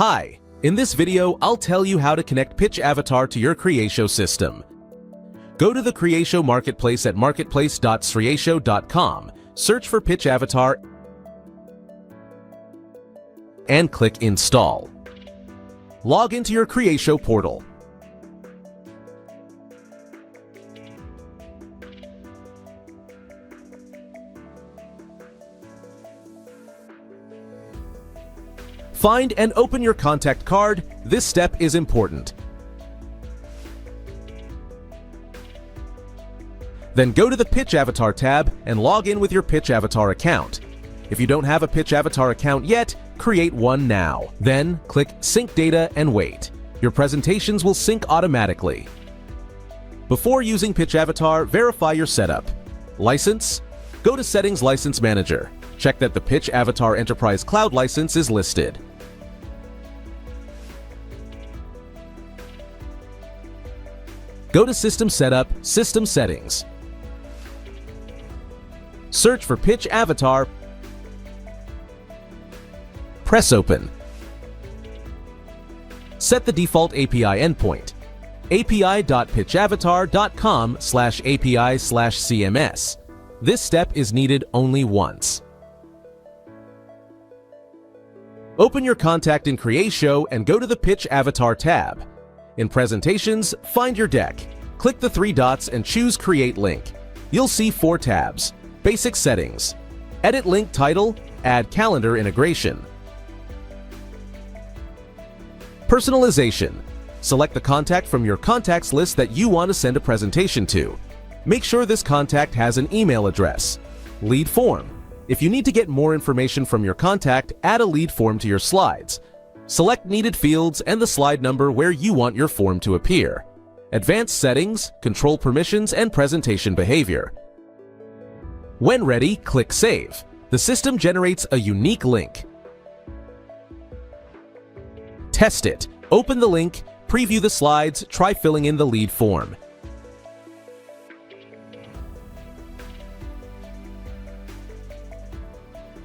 Hi, in this video, I'll tell you how to connect Pitch Avatar to your Creatio system. Go to the Creatio marketplace at marketplace.creatio.com, search for Pitch Avatar, and click Install. Log into your Creatio portal. Find and open your contact card. This step is important. Then go to the Pitch Avatar tab and log in with your Pitch Avatar account. If you don't have a Pitch Avatar account yet, create one now. Then click Sync Data and wait. Your presentations will sync automatically. Before using Pitch Avatar, verify your setup. License? Go to Settings License Manager. Check that the Pitch Avatar Enterprise Cloud license is listed. Go to System Setup, System Settings. Search for Pitch Avatar. Press Open. Set the default API endpoint, api.pitchavatar.com/API/CMS. This step is needed only once. Open your contact in Creatio and go to the Pitch Avatar tab. In Presentations, find your deck. Click the three dots and choose Create Link. You'll see 4 tabs. Basic Settings. Edit Link Title. Add Calendar Integration. Personalization. Select the contact from your contacts list that you want to send a presentation to. Make sure this contact has an email address. Lead Form. If you need to get more information from your contact, add a lead form to your slides. Select needed fields and the slide number where you want your form to appear. Advanced Settings, Control Permissions, and Presentation Behavior. When ready, click Save. The system generates a unique link. Test it. Open the link, preview the slides, try filling in the lead form.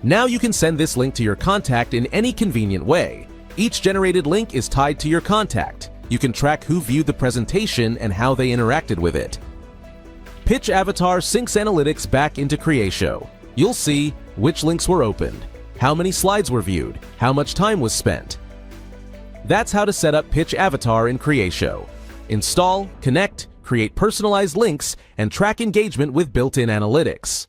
Now you can send this link to your contact in any convenient way. Each generated link is tied to your contact. You can track who viewed the presentation and how they interacted with it. Pitch Avatar syncs analytics back into Creatio. You'll see which links were opened, how many slides were viewed, how much time was spent. That's how to set up Pitch Avatar in Creatio. Install, connect, create personalized links, and track engagement with built-in analytics.